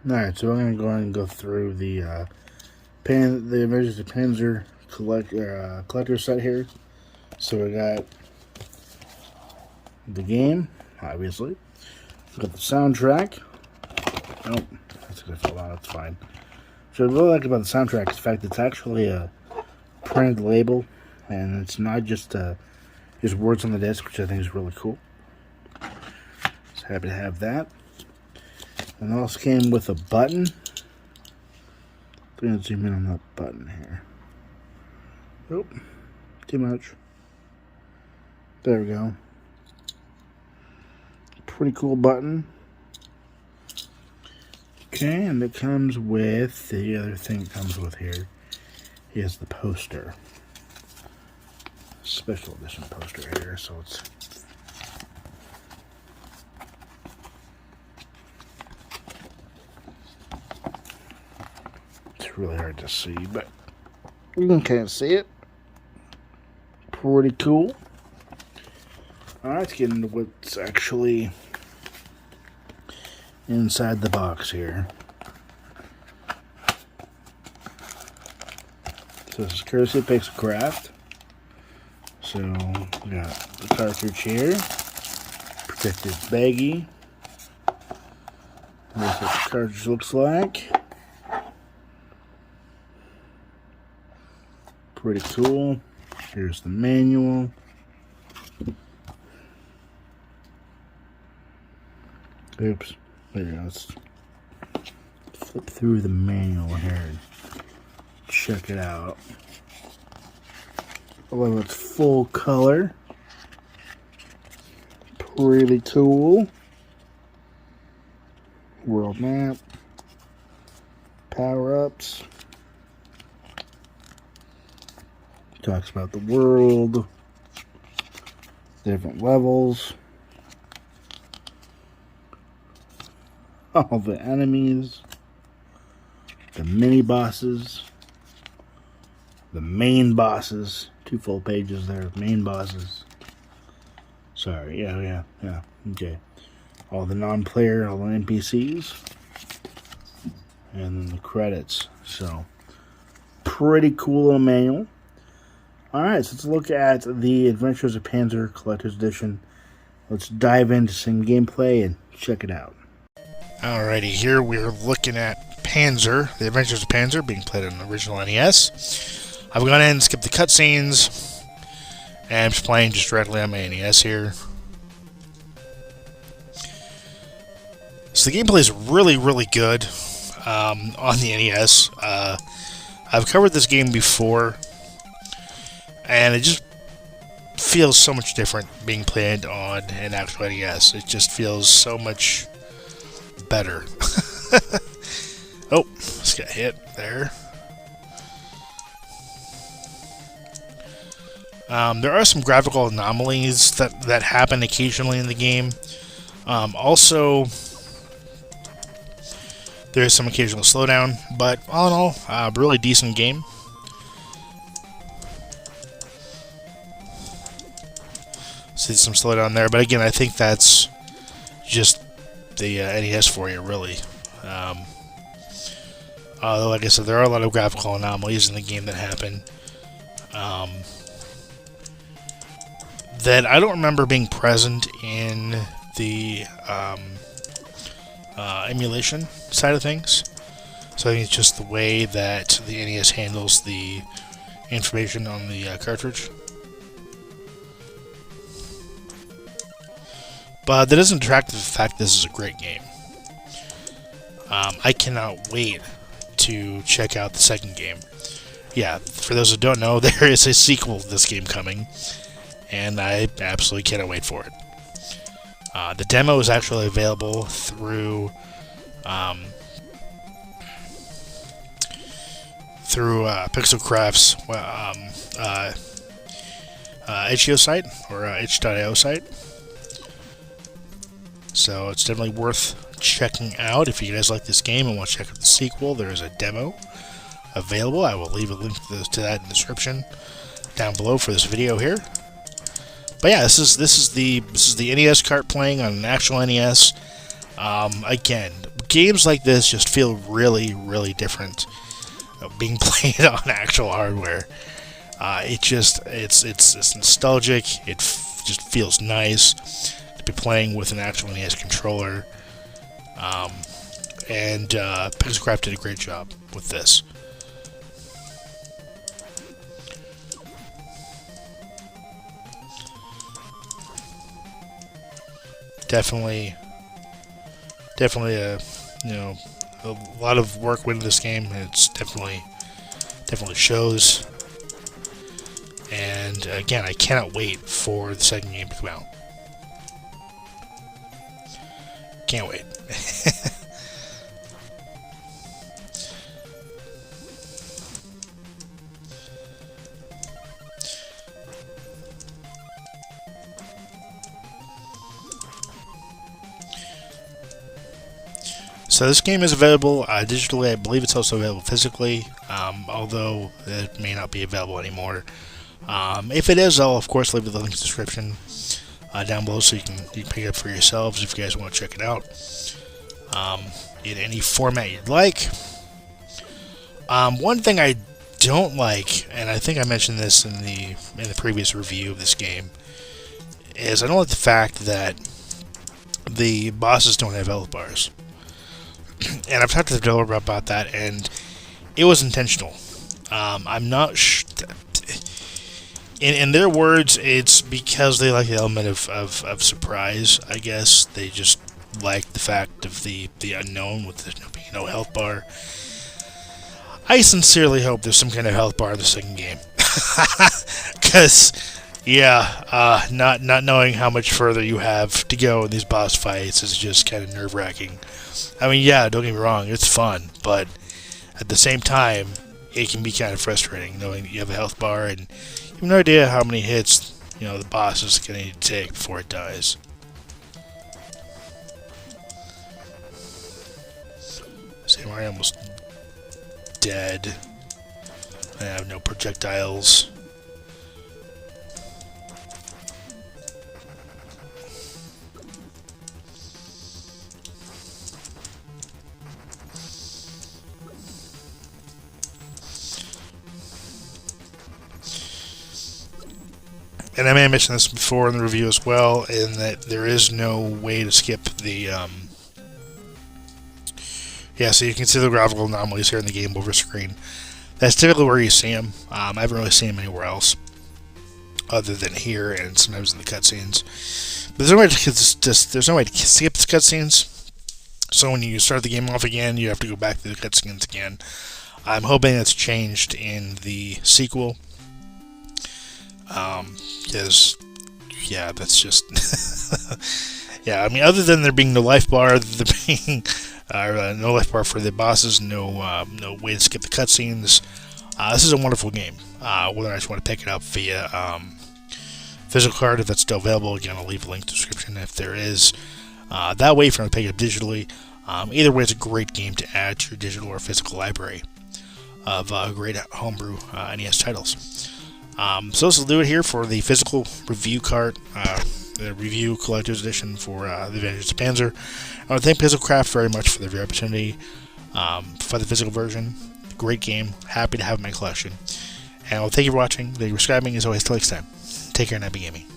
Alright, so I'm going to go ahead and go through the Adventures of Panzer collector set here. So we got the game, obviously. We got the soundtrack. Oh, that's going to fall out, that's fine. So what I really like about the soundtrack is the fact that it's actually a printed label, and it's not just words on the disc, which I think is really cool. So happy to have that. And it also came with a button. I'm going to zoom in on that button here. Oh, too much. There we go. Pretty cool button. Okay, and it comes with, the other thing it comes with here is the poster. Special edition poster here, so it's really hard to see, but you can kind of see it. Pretty cool. Alright, let's get into what's actually inside the box here. So this is courtesy of Pixelcraft. So we got the cartridge here, protected baggie. Here's what the cartridge looks like. Pretty cool. Here's the manual. Oops. There you go. Let's flip through the manual here and check it out. Although it's full color. Pretty cool. World map. Power-ups. Talks about the world. Different levels. All the enemies. The mini bosses. The main bosses. 2 full pages there of main bosses. Sorry, yeah, okay. All the non-player, all the NPCs. And then the credits. So, pretty cool little manual. Alright, so let's look at the Adventures of Panzer Collector's Edition. Let's dive into some gameplay and check it out. Alrighty, here we're looking at Panzer, the Adventures of Panzer, being played on the original NES. I've gone in and skipped the cutscenes, and I'm just playing just directly on my NES here. So the gameplay is really, really good on the NES. I've covered this game before, and it just feels so much different being played on an actual NES. It just feels so much better. Oh, just got hit there. There are some graphical anomalies that happen occasionally in the game. Also, there is some occasional slowdown, but all in all, a really decent game. See some slowdown there, but again, I think that's just the NES for you, really. Although, like I said, there are a lot of graphical anomalies in the game that happen. That I don't remember being present in the emulation side of things. So I think it's just the way that the NES handles the information on the cartridge. But that doesn't detract from the fact this is a great game. I cannot wait to check out the second game. Yeah, for those who don't know, there is a sequel to this game coming, and I absolutely cannot wait for it. The demo is actually available through Pixelcraft's itch.io site, or itch.io site. So it's definitely worth checking out. If you guys like this game and want to check out the sequel, there is a demo available. I will leave a link to that in the description down below for this video here. But yeah, this is the NES cart playing on an actual NES. Again, games like this just feel really, really different being played on actual hardware. It's nostalgic. It just feels nice to be playing with an actual NES controller. And Pixelcraft did a great job with this. Definitely a lot of work went into this game. It's definitely shows. And again, I cannot wait for the second game to come out. Can't wait. So this game is available digitally. I believe it's also available physically, although it may not be available anymore. If it is, I'll of course leave the link in the description down below so you can pick it up for yourselves if you guys want to check it out in any format you'd like. One thing I don't like, and I think I mentioned this in the previous review of this game, is I don't like the fact that the bosses don't have health bars. And I've talked to the developer about that, and it was intentional. I'm not in their words, it's because they like the element of surprise, I guess. They just like the fact of the unknown with there being no health bar. I sincerely hope there's some kind of health bar in the second game. Because, yeah, not knowing how much further you have to go in these boss fights is just kind of nerve-wracking. I mean, yeah, don't get me wrong, it's fun, but at the same time, it can be kind of frustrating knowing that you have a health bar and you have no idea how many hits, the boss is going to need to take before it dies. See, I'm almost dead. I have no projectiles. And I may have mentioned this before in the review as well, in that there is no way to skip the, so you can see the graphical anomalies here in the game over screen. That's typically where you see them. I haven't really seen them anywhere else, other than here and sometimes in the cutscenes. But there's no way to skip the cutscenes, so when you start the game off again, you have to go back to the cutscenes again. I'm hoping that's changed in the sequel. Because, yeah, that's just, yeah, I mean, other than there being no life bar, there being, no life bar for the bosses, no way to skip the cutscenes, this is a wonderful game. Whether I just want to pick it up via, physical card, if that's still available, again, I'll leave a link in the description if there is. That way, if you want to pick it up digitally, either way, it's a great game to add to your digital or physical library of great homebrew NES titles. So this will do it here for the physical review card, the review collector's edition for the Adventures of Panzer. I want to thank Pixelcraft very much for the opportunity for the physical version. Great game. Happy to have it in my collection. And well, thank you for watching. Thank you for subscribing. As always, till next time. Take care and happy gaming.